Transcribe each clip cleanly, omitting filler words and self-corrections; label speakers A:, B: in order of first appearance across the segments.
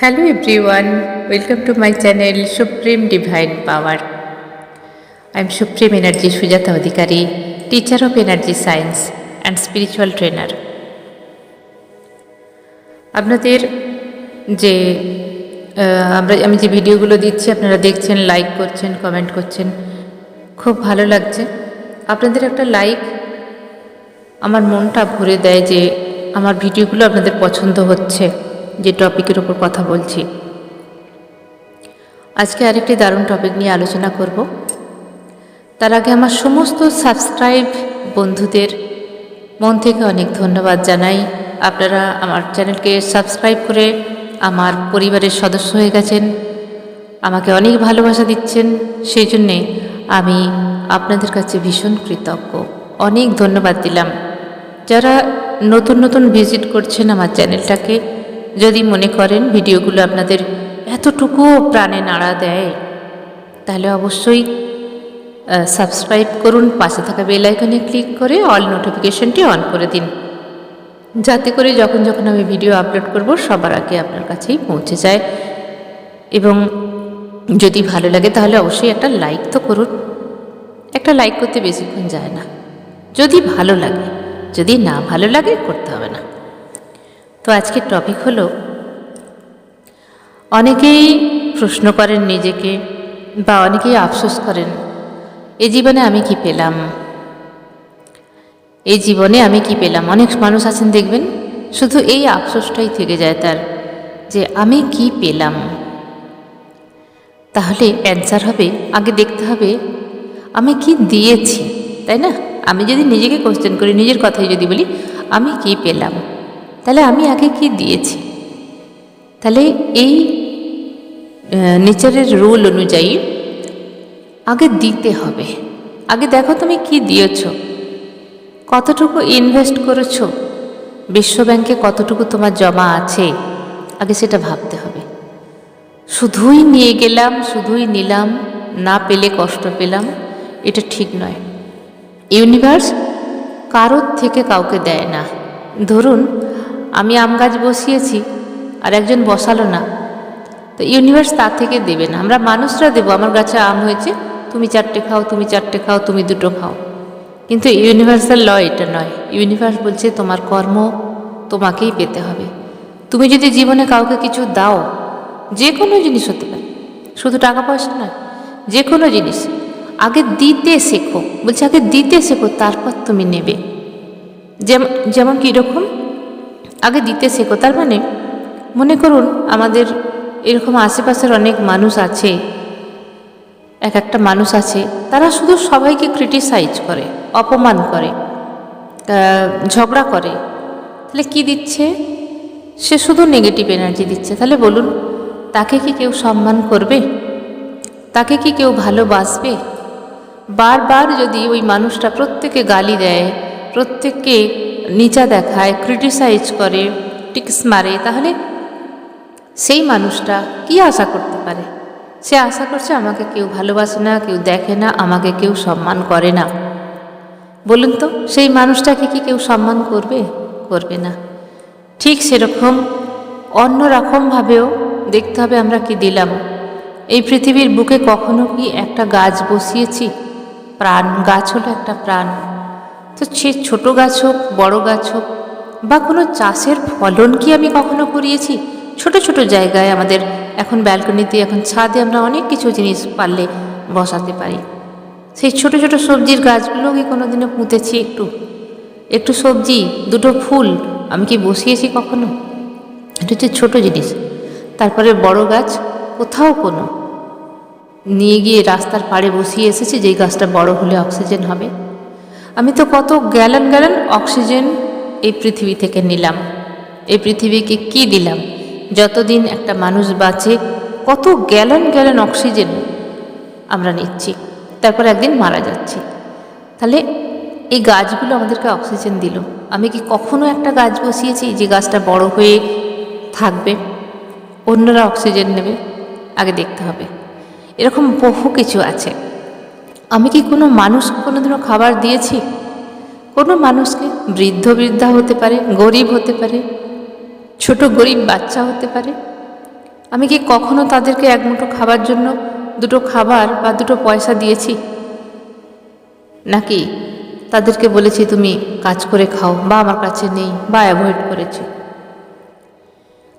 A: Hello everyone, welcome to my channel Supreme Divine Power. I am Supreme Energy Sujata Adhikari, teacher of energy science and spiritual trainer. আপনাদের যে আমি যে ভিডিওগুলো দিচ্ছি আপনারা দেখছেন, লাইক করছেন, কমেন্ট করছেন, খুব ভালো লাগছে। আপনাদের একটা লাইক আমার মনটা ভরে দেয় যে আমার ভিডিওগুলো আপনাদের পছন্দ হচ্ছে, যে টপিকের উপর কথা বলছি। আজকে আরেকটি দারুণ টপিক নিয়ে আলোচনা করব। তার আগে আমার সমস্ত সাবস্ক্রাইব বন্ধুদের মন থেকে অনেক ধন্যবাদ জানাই। আপনারা আমার চ্যানেলকে সাবস্ক্রাইব করে আমার পরিবারের সদস্য হয়ে গেছেন, আমাকে অনেক ভালোবাসা দিচ্ছেন, সেই জন্যে আমি আপনাদের কাছে ভীষণ কৃতজ্ঞ। অনেক ধন্যবাদ দিলাম। যারা নতুন নতুন ভিজিট করছেন আমার চ্যানেলটাকে, যদি মনে করেন ভিডিওগুলো আপনাদের এতটুকু প্রাণে নাড়া দেয়, তাহলে অবশ্যই সাবস্ক্রাইব করুন, পাশে থাকা বেল আইকনে ক্লিক করে অল নোটিফিকেশনটি অন করে দিন, যাতে করে যখন যখন আমি ভিডিও আপলোড করব সবার আগে আপনার কাছেই পৌঁছে যায়। এবং যদি ভালো লাগে তাহলে অবশ্যই একটা লাইক তো করুন। একটা লাইক করতে বেশিক্ষণ যায় না, যদি ভালো লাগে। যদি না ভালো লাগে করতে হবে না। তো আজকের টপিক হলো, অনেকেই প্রশ্ন করেন নিজেকে, বা অনেকেই আফসোস করেন, এই জীবনে আমি কি পেলাম, এই জীবনে আমি কি পেলাম। অনেক মানুষ আছেন দেখবেন, শুধু এই আফসোসটাই থেকে যায় তার, যে আমি কি পেলাম। তাহলে অ্যান্সার হবে, আগে দেখতে হবে আমি কি দিয়েছি, তাই না? আমি যদি নিজেকে কোশ্চেন করি, নিজের কথাই যদি বলি আমি কি পেলাম, তাহলে আমি আগে কি দিয়েছি। তাহলে এই নেচারের রুল অনুযায়ী আগে দিতে হবে। আগে দেখো তুমি কি দিয়েছ, কতটুকু ইনভেস্ট করেছো, বিশ্বব্যাংকে কতটুকু তোমার জমা আছে, আগে সেটা ভাবতে হবে। শুধুই নিয়ে গেলাম, শুধুই নিলাম, না পেলে কষ্ট পেলাম, এটা ঠিক নয়। ইউনিভার্স কারোর থেকে কাউকে দেয় না। ধরুন আমি আম গাছ বসিয়েছি আর একজন বসালো না, তো ইউনিভার্স তার থেকে দেবে না। আমরা মানুষরা দেবো, আমার গাছে আম হয়েছে, তুমি 4টে খাও, তুমি 4টে খাও, তুমি 2টো খাও। কিন্তু ইউনিভার্সাল ল এটা নয়। ইউনিভার্স বলছে তোমার কর্ম তোমাকেই পেতে হবে। তুমি যদি জীবনে কাউকে কিছু দাও, যে কোনো জিনিস হতে পারে, শুধু টাকা পয়সা নয়, যে কোনো জিনিস, আগে দিতে শেখো। বলছে আগে দিতে শেখো, তারপর তুমি নেবে। যেমন কীরকম, আগে দিতে শেখো। তার মানে মনে করুন আমাদের এরকম আশেপাশের অনেক মানুষ আছে, এক একটা মানুষ আছে, তারা শুধু সবাইকে ক্রিটিসাইজ করে, অপমান করে, ঝগড়া করে। তাহলে কি দিচ্ছে? সে শুধু নেগেটিভ এনার্জি দিচ্ছে। তাহলে বলুন, তাকে কি কেউ সম্মান করবে? তাকে কি কেউ ভালোবাসবে? বারবার যদি ওই মানুষটা প্রত্যেকে গালি দেয়, প্রত্যেককে নিচা দেখায়, ক্রিটিসাইজ করে, টিক্স মারে, তাহলে সেই মানুষটা কি আশা করতে পারে? সে আশা করছে আমাকে কেউ ভালোবাসে না, কেউ দেখে না, আমাকে কেউ সম্মান করে না। বলুন তো, সেই মানুষটাকে কি কেউ সম্মান করবে? করবে না। ঠিক সেরকম অন্যরকমভাবেও দেখতে হবে আমরা কি দিলাম। এই পৃথিবীর বুকে কখনো কি একটা গাছ বসিয়েছি? প্রাণ, গাছ হলো একটা প্রাণ। তো সে ছোট গাছ হোক, বড় গাছ হোক, বা কোনো চাষের ফলন কি আমি কখনো করিয়েছি? ছোট ছোট জায়গায় আমাদের এখন ব্যালকনিতে, এখন ছাদে আমরা অনেক কিছু জিনিস পারলে বসাতে পারি। সেই ছোট ছোট সবজির গাছগুলো কি কোনো দিনও পুঁতেছি? একটু সবজি, 2টো ফুল আমি কি বসিয়েছি কখনো? এটা হচ্ছে ছোটো জিনিস। তারপরে বড় গাছ কোথাও কোনো নিয়ে গিয়ে রাস্তার পাড়ে বসিয়ে এসেছি, যেই গাছটা বড় হলে অক্সিজেন হবে। আমি তো কত গ্যালন গ্যালন অক্সিজেন এই পৃথিবী থেকে নিলাম। এই পৃথিবীকে কি দিলাম? যতদিন একটা মানুষ বাঁচে কত গ্যালন গ্যালন অক্সিজেন আমরা নিচ্ছি, তারপর একদিন মারা যাচ্ছি। তাহলে এই গাছগুলো আমাদেরকে অক্সিজেন দিল। আমি কি কখনো একটা গাছ বসিয়েছি যে গাছটা বড় হয়ে থাকবে, অন্যরা অক্সিজেন নেবে? আগে দেখতে হবে। এরকম বহু কিছু আছে। আমি কি কোনো মানুষকে কোনোদিনও খাবার দিয়েছি? কোনো মানুষকে, বৃদ্ধা হতে পারে, গরিব হতে পারে, ছোট গরিব বাচ্চা হতে পারে, আমি কি কখনো তাদেরকে এক মুঠো খাবার জন্য দুটো খাবার বা দুটো পয়সা দিয়েছি? নাকি তাদেরকে বলেছি তুমি কাজ করে খাও, বা আমার কাছে নেই, বা অ্যাভয়েড করেছি?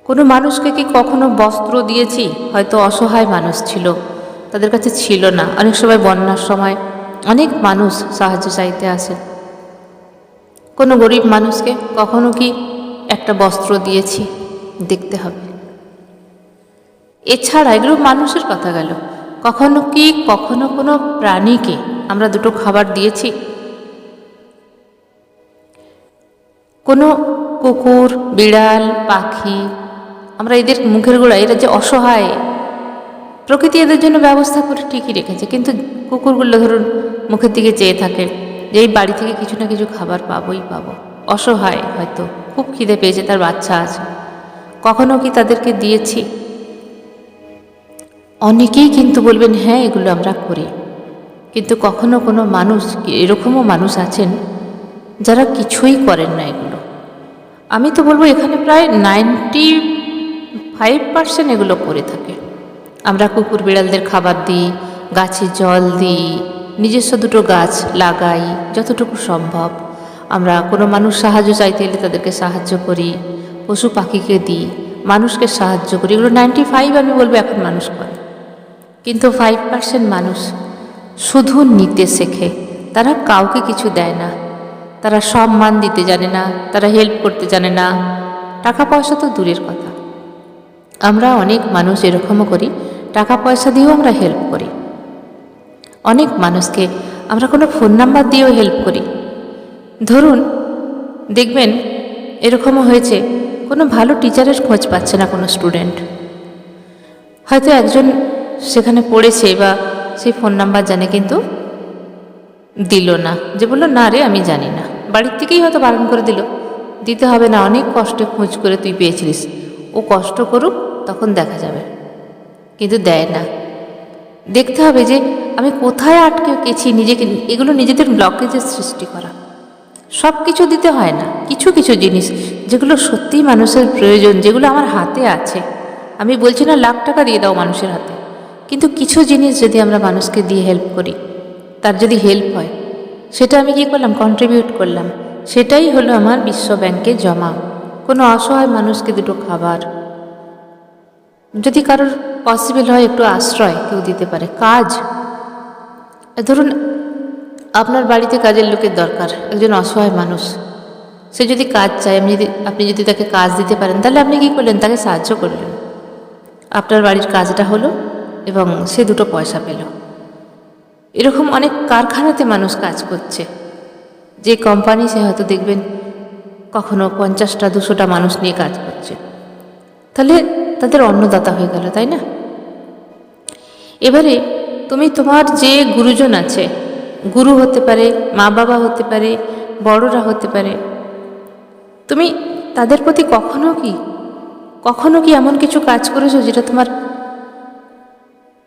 A: কোনো মানুষকে কি কখনো বস্ত্র দিয়েছি? হয়তো অসহায় মানুষ ছিল, তাদের কাছে ছিল না। অনেক সময় বন্যার সময় অনেক মানুষ সাহায্য চাইতে আসে। কোনো গরিব মানুষকে কখনো কি একটা বস্ত্র দিয়েছি? দেখতে হবে। এছাড়া এগুলো মানুষের কথা গেল, কখনো কোনো প্রাণীকে আমরা দুটো খাবার দিয়েছি? কোনো কুকুর, বিড়াল, পাখি, আমরা এদের মুখের গোড়ায়, এরা যে অসহায়, প্রকৃতি এদের জন্য ব্যবস্থা করে ঠিকই রেখেছে, কিন্তু কুকুরগুলো ধরুন মুখের দিকে চেয়ে থাকে যে এই বাড়ি থেকে কিছু না কিছু খাবার পাবোই পাবো। অসহায়, হয়তো খুব খিদে পেয়েছে, তার বাচ্চা আছে, কখনো কি তাদেরকে দিয়েছি? অনেকেই কিন্তু বলবেন হ্যাঁ এগুলো আমরা করি, কিন্তু কখনো কোনো মানুষ, এরকমও মানুষ আছেন যারা কিছুই করেন না এগুলো। আমি তো বলবো এখানে প্রায় 95% এগুলো করে থাকে। আমরা কুকুর বিড়ালদের খাবার দিই, গাছে জল দিই, নিজস্ব দুটো গাছ লাগাই যতটুকু সম্ভব। আমরা কোনো মানুষ সাহায্য চাইতে এলে তাদেরকে সাহায্য করি, পশু পাখিকে দিই, মানুষকে সাহায্য করি। এগুলো 95 আমি বলবো এখন মানুষ করে। কিন্তু 5% মানুষ শুধু নিতে শেখে, তারা কাউকে কিছু দেয় না, তারা সম্মান দিতে জানে না, তারা হেল্প করতে জানে না, টাকা পয়সা তো দূরের কথা। আমরা অনেক মানুষ এরকমও করি, টাকা পয়সা দিয়েও আমরা হেল্প করি। অনেক মানুষকে আমরা কোনো ফোন নাম্বার দিয়েও হেল্প করি। ধরুন দেখবেন এরকমও হয়েছে, কোনো ভালো টিচারের খোঁজ পাচ্ছে না কোনো স্টুডেন্ট, হয়তো একজন সেখানে পড়েছে বা সেই ফোন নাম্বার জানে, কিন্তু দিল না, যে বললো না রে আমি জানি না, বাড়ির থেকেই হয়তো বারণ করে দিল, দিতে হবে না, অনেক কষ্টে খোঁজ করে তুই পেয়েছিলিস, ও কষ্ট করুক তখন দেখা যাবে, কিন্তু দেয় না। দেখতে হবে যে আমি কোথায় আটকে গেছি, নিজেকে, এগুলো নিজেদের ব্লকেজের সৃষ্টি করা। সব কিছু দিতে হয় না, কিছু কিছু জিনিস যেগুলো সত্যিই মানুষের প্রয়োজন, যেগুলো আমার হাতে আছে, আমি বলছি না লাখ টাকা দিয়ে দাও মানুষের হাতে, কিন্তু কিছু জিনিস যদি আমরা মানুষকে দিয়ে হেল্প করি, তার যদি হেল্প হয়, সেটা আমি কি করলাম, কন্ট্রিবিউট করলাম, সেটাই হলো আমার বিশ্ব ব্যাংকে জমা। কোনো অসহায় মানুষকে দুটো খাবার, যদি কারোর পসিবল হয় একটু আশ্রয় কেউ দিতে পারে, কাজ, ধরুন আপনার বাড়িতে কাজের লোকের দরকার, একজন অসহায় মানুষ, সে যদি কাজ চায়, আপনি যদি তাকে কাজ দিতে পারেন, তাহলে আপনি কী করলেন, তাকে সাহায্য করলেন, আপনার বাড়ির কাজটা হলো এবং সে দুটো পয়সা পেল। এরকম অনেক কারখানাতে মানুষ কাজ করছে, যে কোম্পানি, সে হয়তো দেখবেন কখনো 50টা 200টা মানুষ নিয়ে কাজ করছে, তাহলে তাদের অন্নদাতা হয়ে গেল, তাই না? এবারে তুমি তোমার যে গুরুজন আছে, গুরু হতে পারে, মা বাবা হতে পারে, বড়রা হতে পারে, তুমি তাদের প্রতি কখনো কি এমন কিছু কাজ করেছো যেটা তোমার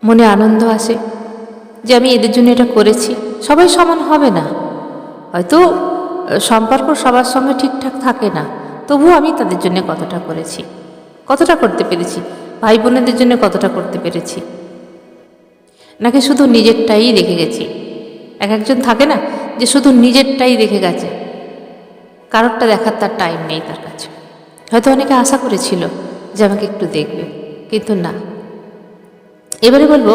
A: মনে আনন্দ আসে, যে আমি এদের জন্য এটা করেছি? সবাই সমান হবে না, হয়তো সম্পর্ক সবার সঙ্গে ঠিকঠাক থাকে না, তবুও আমি তাদের জন্য কতটা করেছি, কতটা করতে পেরেছি, ভাই বোনেদের জন্য কতটা করতে পেরেছি, নাকি শুধু নিজেরটাই দেখে গেছি? একজন থাকে না যে শুধু নিজেরটাই দেখে গেছে, কারোরটা দেখার তার টাইম নেই তার কাছে। হয়তো অনেকে আশা করেছিল যে আমাকে একটু দেখবে, কিন্তু না। এবারে বলবো,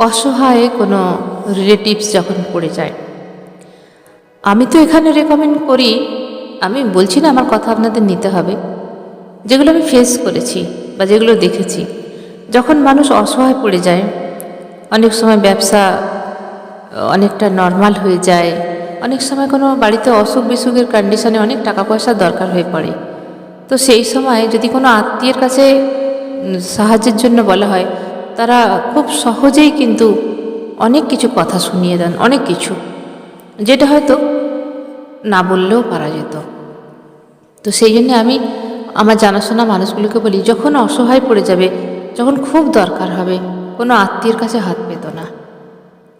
A: অসহায় কোনো রিলেটিভস যখন পড়ে যায়, আমি তো এখানে রেকমেন্ড করি, আমি বলছি না আমার কথা আপনাদের নিতে হবে, যেগুলো আমি ফেস করেছি বা যেগুলো দেখেছি, যখন মানুষ অসহায় পড়ে যায়, অনেক সময় ব্যবসা অনেকটা নর্মাল হয়ে যায়, অনেক সময় কোনো বাড়িতে অসুখ বিসুখের কন্ডিশনে অনেক টাকা পয়সার দরকার হয়ে পড়ে, তো সেই সময় যদি কোনো আত্মীয়ের কাছে সাহায্যের জন্য বলা হয়, তারা খুব সহজেই কিন্তু অনেক কিছু কথা শুনিয়ে দেন, অনেক কিছু, যেটা হয়তো না বললেও পারা যেত। তো সেই জন্য আমি আমার জানাশোনা মানুষগুলোকে বলি, যখন অসহায় পড়ে যাবে, যখন খুব দরকার হবে, কোনো আত্মীয়ের কাছে হাত পেত না,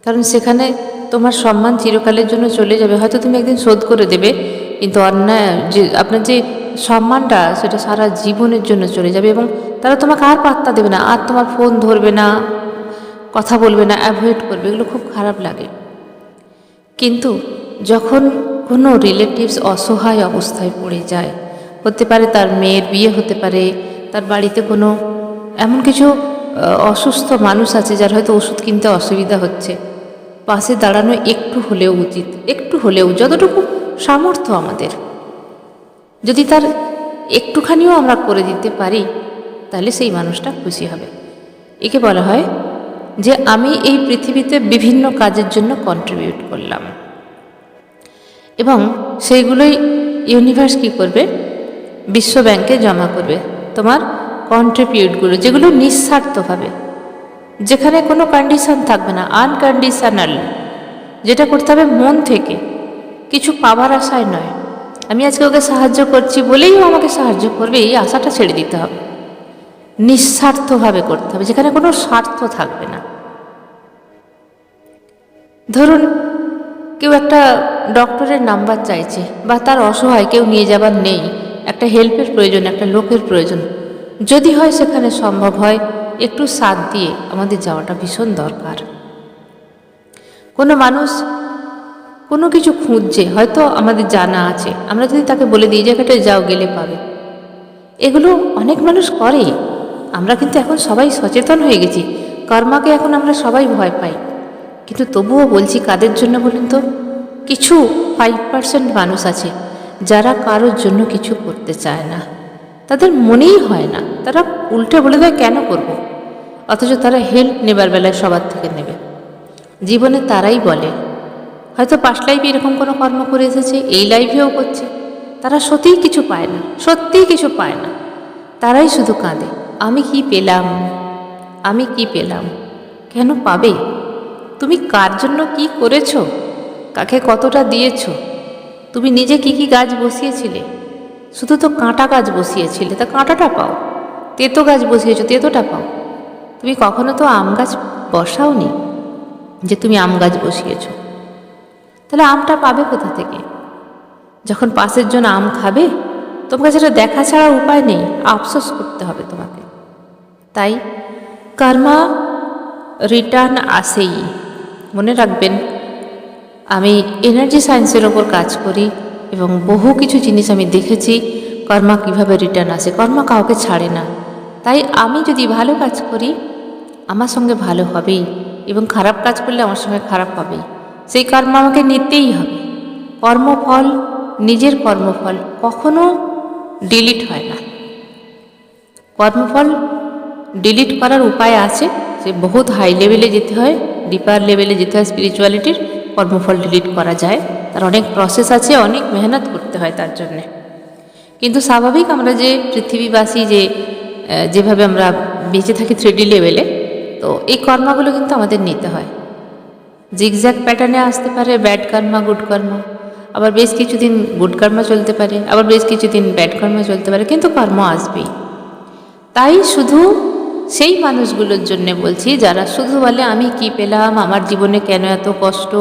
A: কারণ সেখানে তোমার সম্মান চিরকালের জন্য চলে যাবে। হয়তো তুমি একদিন শোধ করে দেবে, কিন্তু অন্যায় যে আপনার যে সম্মানটা, সেটা সারা জীবনের জন্য চলে যাবে, এবং তারা তোমাকে আর পাত্তা দেবে না, আর তোমার ফোন ধরবে না, কথা বলবে না, অ্যাভয়েড করবে। এগুলো খুব খারাপ লাগে। কিন্তু যখন কোনো রিলেটিভস অসহায় অবস্থায় পড়ে যায়, হতে পারে তার মেয়ের বিয়ে, হতে পারে তার বাড়িতে কোনো এমন কিছু অসুস্থ মানুষ আছে যার হয়তো ওষুধ কিনতে অসুবিধা হচ্ছে, পাশে দাঁড়ানো একটু হলেও উচিত। একটু হলেও, যতটুকু সামর্থ্য আমাদের, যদি তার একটুখানিও আমরা করে দিতে পারি, তাহলে সেই মানুষটা খুশি হবে। একে বলা হয় যে আমি এই পৃথিবীতে বিভিন্ন কাজের জন্য কন্ট্রিবিউট করলাম, এবং সেইগুলোই ইউনিভার্স কী করবে, বিশ্ব ব্যাংকে জমা করবে তোমার কন্ট্রিবিউটগুলো, যেগুলো নিঃস্বার্থভাবে, যেখানে কোনো কন্ডিশন থাকবে না, আনকন্ডিশনাল, যেটা করতে হবে মন থেকে, কিছু পাওয়ার আশায় নয়। আমি আজকে ওকে সাহায্য করছি বলেই ও আমাকে সাহায্য করবে, এই আশাটা ছেড়ে দিতে হবে। নিঃস্বার্থভাবে করতে হবে, যেখানে কোনো স্বার্থ থাকবে না। ধরুন কেউ একটা ডক্টরের নাম্বার চাইছে, বা তার অসহায়, কেউ নিয়ে যাবার নেই, একটা হেল্পের প্রয়োজন, একটা লোকের প্রয়োজন, যদি হয় সেখানে সম্ভব হয় একটু সাথ দিয়ে আমাদের যাওয়াটা ভীষণ দরকার। কোনো মানুষ কোনো কিছু খুঁজছে, হয়তো আমাদের জানা আছে, আমরা যদি তাকে বলে দিই জায়গাটায় যাও, গেলে পাবে, এগুলো অনেক মানুষ করে। আমরা কিন্তু এখন সবাই সচেতন হয়ে গেছি, কর্মাকে এখন আমরা সবাই ভয় পাই। কিন্তু তবুও বলছি, কাদের জন্য বলুন তো? কিছু 5% মানুষ আছে যারা কারোর জন্য কিছু করতে চায় না, তাদের মনেই হয় না, তারা উল্টে বলে দেয় কেন করব, অথচ তারা হেল্প নেবার বেলায় সবার থেকে নেবে। জীবনে তারাই বলে, হয়তো পাস্ট লাইফে এরকম কোনো কর্ম করে এসেছে, এই লাইফেও করছে, তারা সত্যিই কিছু পায় না, সত্যিই কিছু পায় না, তারাই শুধু কাঁদে, আমি কি পেলাম, আমি কি পেলাম। কেন পাবে? তুমি কার জন্য কি করেছো, কাকে কতটা দিয়েছো, তুমি নিজে কি কি গাছ বসিয়েছিলে? শুধু তো কাঁটা গাছ বসিয়েছিলে, তা কাঁটাটা পাও। তেতো গাছ বসিয়েছো, তেতোটা পাও। তুমি কখনো তো আম গাছ বসাওনি যে তুমি আম গাছ বসিয়েছো, তাহলে আমটা পাবে কোথা থেকে? যখন পাশের জন আম খাবে, তোমাকে সেটা দেখা ছাড়া উপায় নেই, আফসোস করতে হবে তোমাকে। তাই কর্মা রিটার্ন আসেই। মনে রাখবেন, আমি এনার্জি সায়েন্সের ওপর কাজ করি, এবং বহু কিছু জিনিস আমি দেখেছি কর্মা কিভাবে রিটার্ন আসে। কর্মা কাউকে ছাড়ে না। তাই আমি যদি ভালো কাজ করি, আমার সঙ্গে ভালো হবেই, এবং খারাপ কাজ করলে আমার সঙ্গে খারাপ হবেই। সেই কর্ম আমাকে নিতেই হবে। কর্মফল, নিজের কর্মফল কখনো ডিলিট হয় না। কর্মফল ডিলিট করার উপায় আছে, যে বহুত হাই লেভেলে যেতে হয়, ডিপার লেভেলে যেতে হয় স্পিরিচুয়ালিটির, কর্মফল ডিলিট করা যায়। তার অনেক প্রসেস আছে, অনেক মেহনত করতে হয় তার জন্যে। কিন্তু স্বাভাবিক আমরা যে পৃথিবীবাসী, যেভাবে আমরা বেঁচে থাকি 3D লেভেলে, তো এই কর্মাগুলো কিন্তু আমাদের নিতে হয়। জিগজ্যাগ প্যাটার্নে আসতে পারে ব্যাড কর্মা, গুড কর্মা, আবার বেশ কিছুদিন গুড কর্মা চলতে পারে, আবার বেশ কিছুদিন ব্যাড কর্মা চলতে পারে, কিন্তু কর্ম আসবেই। তাই শুধু সেই মানুষগুলোর জন্য বলছি যারা শুধু বলে আমি কি পেলাম, আমার জীবনে কেন এত কষ্ট,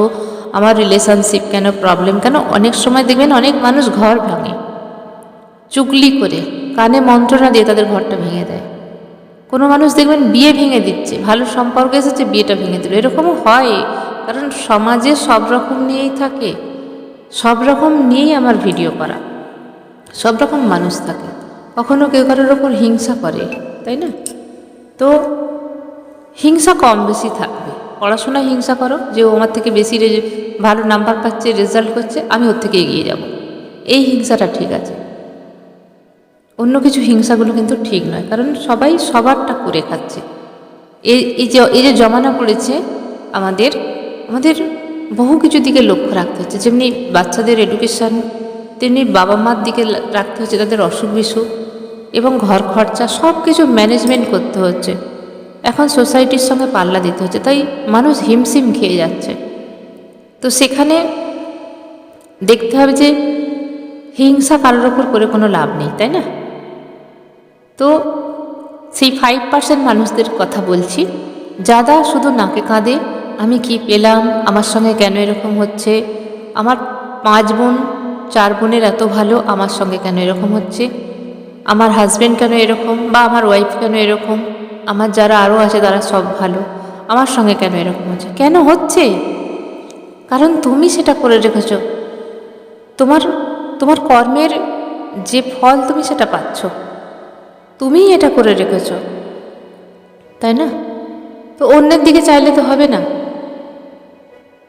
A: আমার রিলেশনশিপ কেন, প্রবলেম কেন। অনেক সময় দেখবেন অনেক মানুষ ঘর ভাঙে চুগলি করে, কানে মন্ত্রণা দিয়ে তাদের ঘরটা ভেঙে দেয়। কোনো মানুষ দেখবেন বিয়ে ভেঙে দিচ্ছে, ভালো সম্পর্ক এসেছে, বিয়েটা ভেঙে দিল। এরকমও হয়, কারণ সমাজে সব রকম নিয়েই থাকে, সব রকম নিয়েই আমার ভিডিও করা, সব রকম মানুষ থাকে। কখনো কেউ কারোর ওপর হিংসা করে, তাই না? তো হিংসা কম বেশি থাকবে। পড়াশোনায় হিংসা করো, যে ও আমার থেকে বেশি ভালো নাম্বার পাচ্ছে, রেজাল্ট করছে, আমি ওর থেকে এগিয়ে যাব, এই হিংসাটা ঠিক আছে। অন্য কিছু হিংসাগুলো কিন্তু ঠিক নয়, কারণ সবাই সবারটা করে খাচ্ছে। এই যে জমানা পড়েছে, আমাদের বহু কিছু দিকে লক্ষ্য রাখতে হচ্ছে। যেমনি বাচ্চাদের এডুকেশান, তেমনি বাবা মার দিকে রাখতে হচ্ছে, তাদের অসুখ বিসুখ এবং ঘর খরচা, সব কিছু ম্যানেজমেন্ট করতে হচ্ছে। এখন সোসাইটির সঙ্গে পাল্লা দিতে হচ্ছে, তাই মানুষ হিমশিম খেয়ে যাচ্ছে। তো সেখানে দেখতে হবে যে হিংসা কারোর ওপর করে কোনো লাভ নেই, তাই না? তো সেই 5% মানুষদের কথা বলছি, যারা শুধু নাকে কাঁদে, আমি কি পেলাম, আমার সঙ্গে কেন এরকম হচ্ছে, আমার 5 বোন 4 বোনের এত ভালো, আমার সঙ্গে কেন এরকম হচ্ছে, আমার হাজব্যান্ড কেন এরকম, বা আমার ওয়াইফ কেন এরকম, আমার যারা আরও আছে তারা সব ভালো, আমার সঙ্গে কেন এরকম হচ্ছে? কেন হচ্ছে? কারণ তুমি সেটা করে রেখেছ। তোমার তোমার কর্মের যে ফল তুমি সেটা পাচ্ছ, তুমিই এটা করে রেখেছ, তাই না? তো অন্যের দিকে চাইলে তো হবে না।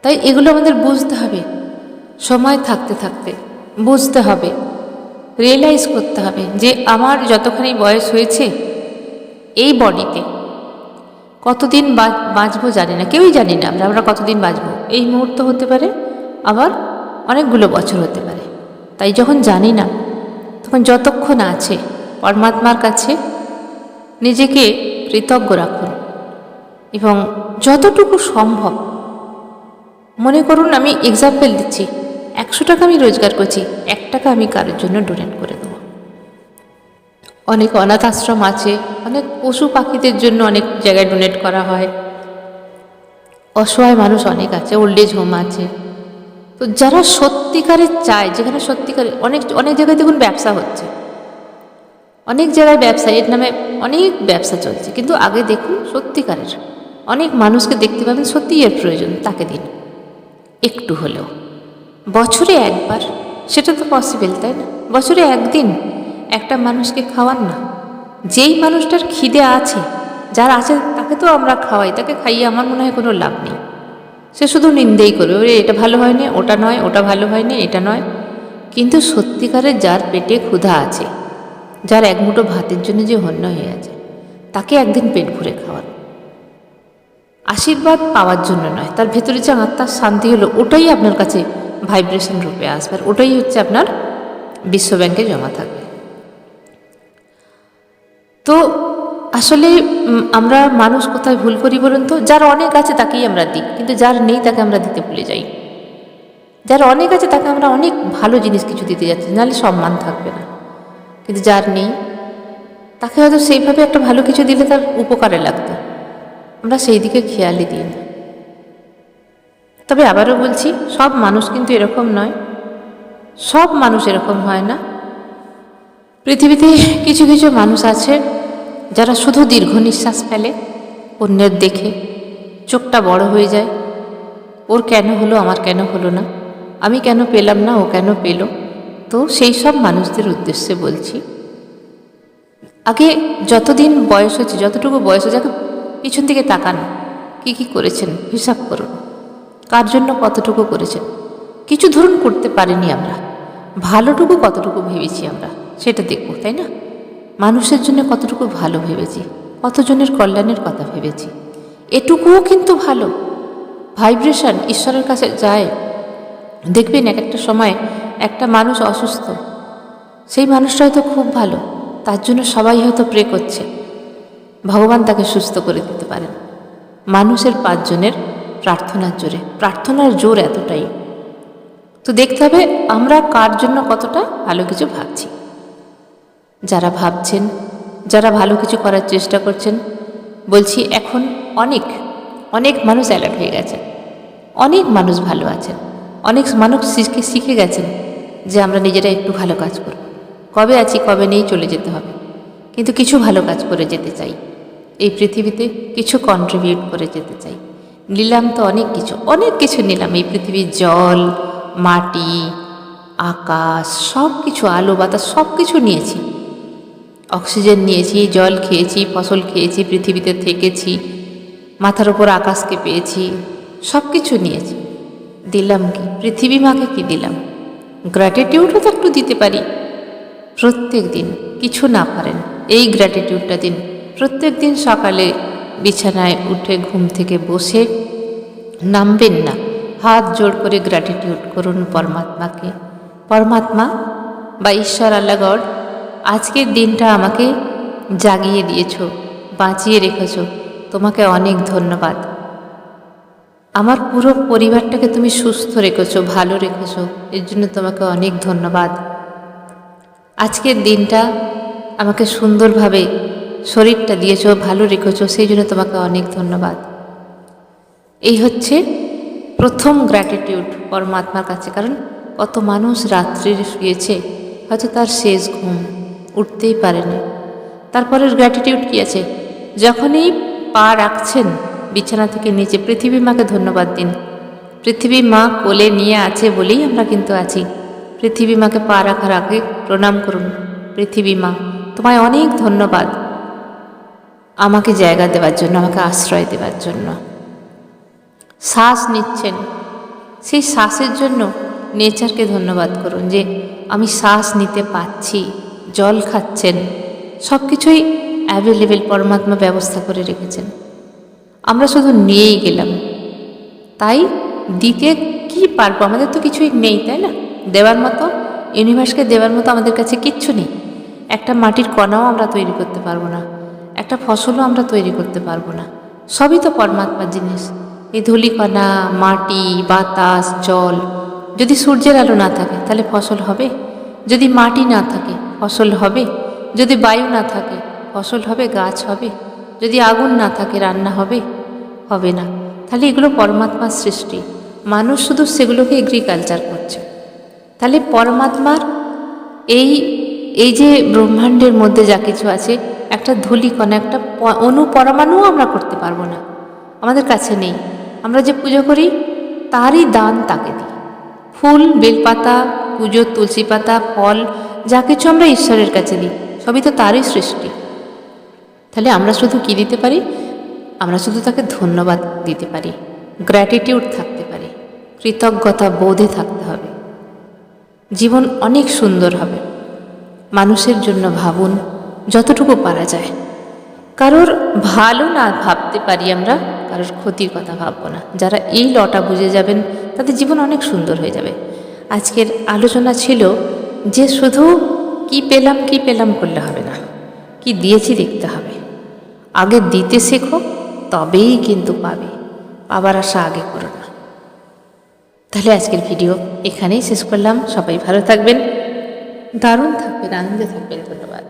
A: তাই এগুলো আমাদের বুঝতে হবে, সময় থাকতে থাকতে বুঝতে হবে, রিয়েলাইজ করতে হবে যে আমার যতখানি বয়স হয়েছে এই বডিতে কতদিন বাঁচবো জানি না, কেউই জানি না আমরা কতদিন বাঁচবো। এই মুহূর্ত হতে পারে, আবার অনেকগুলো বছর হতে পারে। তাই যখন জানি না, তখন যতক্ষণ আছে পরমাত্মার কাছে নিজেকে কৃতজ্ঞ রাখুন, এবং যতটুকু সম্ভব, মনে করুন আমি এক্সাম্পল দিচ্ছি, 100 টাকা আমি রোজগার করছি, 1 টাকা আমি কারোর জন্য ডোনেট করে দেবো। অনেক অনাথ আশ্রম আছে, অনেক পশু পাখিদের জন্য অনেক জায়গায় ডোনেট করা হয়, অসহায় মানুষ অনেক আছে, ওল্ড এজ হোম আছে। তো যারা সত্যিকারের চায়, যেখানে সত্যিকারের অনেক অনেক জায়গায় দেখুন ব্যবসা হচ্ছে, অনেক জায়গায় ব্যবসা, এর নামে অনেক ব্যবসা চলছে, কিন্তু আগে দেখুন সত্যিকারের অনেক মানুষকে দেখতে পাবেন সত্যিই এর প্রয়োজন, তাকে দিন একটু হলেও, বছরে একবার, সেটা তো পসিবল, তাই না? বছরে একদিন একটা মানুষকে খাওয়ান না। যেই মানুষটার খিদে আছে, যার আছে তাকে তো আমরা খাওয়াই, তাকে খাইয়ে আমার মনে হয় কোনো লাভ নেই। সে শুধু নিন্দেই করবে, ওরে এটা ভালো হয়নি, ওটা নয়, ওটা ভালো হয়নি, এটা নয়। কিন্তু সত্যিকারের যার পেটে ক্ষুধা আছে, যার এক মুঠো ভাতের জন্য যে হন্য হয়ে আছে, তাকে একদিন পেট ভরে খাওয়ান। আশীর্বাদ পাওয়ার জন্য নয়, তার ভেতরে যে আত্মার শান্তি হলো, ওটাই আপনার কাছে ভাইব্রেশন রূপে আসবে, আর ওটাই হচ্ছে আপনার বিশ্ব ব্যাংকে জমা থাকবে। তো আসলে আমরা মানুষ কোথায় ভুল করি বলুন তো? যার অনেক আছে তাকেই আমরা দিই, কিন্তু যার নেই তাকে আমরা দিতে ভুলে যাই। যার অনেক আছে তাকে আমরা অনেক ভালো জিনিস কিছু দিতে যাচ্ছি, নাহলে সম্মান থাকবে না। কিন্তু যার নেই তাকে হয়তো সেইভাবে একটা ভালো কিছু দিলে তার উপকারে লাগতো, আমরা সেই দিকে খেয়ালই দিই না। তবে আবারও বলছি, সব মানুষ কিন্তু এরকম নয়, সব মানুষ এরকম হয় না। পৃথিবীতে কিছু কিছু মানুষ আছে যারা শুধু দীর্ঘ নিঃশ্বাস ফেলে, অন্যের দেখে চোখটা বড় হয়ে যায়, ওর কেন হলো, আমার কেন হলো না, আমি কেন পেলাম না, ও কেন পেল। তো সেই সব মানুষদের উদ্দেশ্যে বলছি, আগে যতদিন বয়স হচ্ছে, যতটুকু বয়স হচ্ছে, আগে পিছন দিকে তাকান, কি কি করেছেন হিসাব করুন, কার জন্য কতটুকু করেছেন। কিছু ধরুন করতে পারিনি আমরা, ভালোটুকু কতটুকু ভেবেছি আমরা সেটা দেখব, তাই না? মানুষের জন্য কতটুকু ভালো ভেবেছি, কতজনের কল্যাণের কথা ভেবেছি, এটুকুও কিন্তু ভালো ভাইব্রেশন ঈশ্বরের কাছে যায়। দেখবেন এক একটা সময় একটা মানুষ অসুস্থ, সেই মানুষটা হয়তো খুব ভালো, তার জন্য সবাই হয়তো প্রে করছে, ভগবান তাকে সুস্থ করে দিতে পারেন মানুষের 5 জনের প্রার্থনার জোরে। প্রার্থনার জোর এতটাই। তো দেখতে হবে আমরা কার জন্য কতটা ভালো কিছু ভাবছি। যারা ভাবছেন, যারা ভালো কিছু করার চেষ্টা করছেন, বলছি এখন অনেক অনেক মানুষ অ্যালার্ট হয়ে গেছেন, অনেক মানুষ ভালো আছেন, অনেক মানুষ শিখে গেছেন যে আমরা নিজেরা একটু ভালো কাজ করব, কবে আছি কবে নেই চলে যেতে হবে, কিন্তু কিছু ভালো কাজ করে যেতে চাই, এই পৃথিবীতে কিছু কন্ট্রিবিউট করে যেতে চাই। নিলাম তো অনেক কিছু নিলাম, এই পৃথিবীর জল, মাটি, আকাশ, সব কিছু, আলো বাতাস সব কিছু নিয়েছি, অক্সিজেন নিয়েছি, জল খেয়েছি, ফসল খেয়েছি, পৃথিবীতে থেকেছি, মাথার ওপর আকাশকে পেয়েছি, সব কিছু নিয়েছি। দিলাম কি? পৃথিবী মাকে কি দিলাম? গ্র্যাটিটিউডও তো একটু দিতে পারি প্রত্যেক দিন। কিছু না পারেন, এই গ্র্যাটিটিউডটা দিন। প্রত্যেক দিন সকালে বিছানায় উঠে ঘুম থেকে বসে নামবেন না, হাত জোড় করে গ্র্যাটিটিউড করুন পরমাত্মাকে। পরমাত্মা বা ঈশ্বর, আল্লাহ, গড, আজকের দিনটা আমাকে জাগিয়ে দিয়েছ, বাঁচিয়ে রেখেছ, তোমাকে অনেক ধন্যবাদ। আমার পুরো পরিবারটাকে তুমি সুস্থ রেখেছো, ভালো রেখেছো, এর জন্য তোমাকে অনেক ধন্যবাদ। আজকের দিনটা আমাকে সুন্দরভাবে শরীরটা দিয়েছো, ভালো রেখেছো, সেই জন্য তোমাকে অনেক ধন্যবাদ। এই হচ্ছে প্রথম গ্র্যাটিটিউড পরমাত্মার কাছে। কারণ কত মানুষ রাত্রে শুয়েছে, হয়তো তার শেষ ঘুম, উঠতেই পারেনি। তারপরের গ্র্যাটিটিউড কী আছে? যখনই পা রাখছেন বিছানা থেকে নিচে, পৃথিবী মাকে ধন্যবাদ দিন। পৃথিবী মা কোলে নিয়ে আছে বলেই আমরা কিন্তু আছি। পৃথিবী মাকে পা রাখার আগে প্রণাম করুন। পৃথিবী মা, তোমায় অনেক ধন্যবাদ আমাকে জায়গা দেওয়ার জন্য, আমাকে আশ্রয় দেওয়ার জন্য। শ্বাস নিচ্ছেন, সেই শ্বাসের জন্য নেচারকে ধন্যবাদ করুন যে আমি শ্বাস নিতে পাচ্ছি। জল খাচ্ছেন, সব কিছুই অ্যাভেলেবেল পরমাত্মা ব্যবস্থা করে রেখেছেন। আমরা শুধু নিয়েই গেলাম। তাই দিতে কি পারবো? আমাদের তো কিছুই নেই, তাই না? দেওয়ার মতো, ইউনিভার্সকে দেওয়ার মতো আমাদের কাছে কিচ্ছু নেই। একটা মাটির কণাও আমরা তৈরি করতে পারবো না, একটা ফসলও আমরা তৈরি করতে পারবো না। সবই তো পরমাত্মার জিনিস। এই ধূলিকণা, মাটি, বাতাস, জল, যদি সূর্যের আলো না থাকে তাহলে ফসল হবে? যদি মাটি না থাকে ফসল হবে? যদি বায়ু না থাকে ফসল হবে, গাছ হবে? যদি আগুন না থাকে রান্না হবে? হবে না। তাহলে এগুলো পরমাত্মার সৃষ্টি, মানুষ শুধু সেগুলোকে এগ্রিকালচার করছে। তাহলে পরমাত্মার এই এই যে ব্রহ্মাণ্ডের মধ্যে যা কিছু আছে, একটা ধূলিকণা, একটা পরমাণুও আমরা করতে পারবো না, আমাদের কাছে নেই। আমরা যে পুজো করি তারই দান তাকে দিই। ফুল, বেলপাতা, পুজো, তুলসী পাতা, ফল, যা কিছু আমরা ঈশ্বরের কাছে দিই সবই তো তারই সৃষ্টি। তাহলে আমরা শুধু কি দিতে পারি? আমরা শুধু তাকে ধন্যবাদ দিতে পারি, গ্র্যাটিটিউড থাকতে পারি, কৃতজ্ঞতা বোধে থাকতে হবে। জীবন অনেক সুন্দর হবে। মানুষের জন্য ভাবুন যতটুকু পারা যায়। কারোর ভালো না ভাবতে পারি আমরা, কারোর ক্ষতির কথা ভাববো না। যারা এই লটা বুঝে যাবেন তাদের জীবন অনেক সুন্দর হয়ে যাবে। আজকের আলোচনা ছিল যে শুধু কি পেলাম করলে হবে না, কি দিয়েছি দেখতে হবে। আগে দিতে শেখো, তবেই কিন্তু পাবে। পাবার আশা আগে করো না। তাহলে আজকের ভিডিও এখানেই শেষ করলাম। সবাই ভালো থাকবেন, দারুণ থাকবেন, আনন্দে থাকবেন। ধন্যবাদ।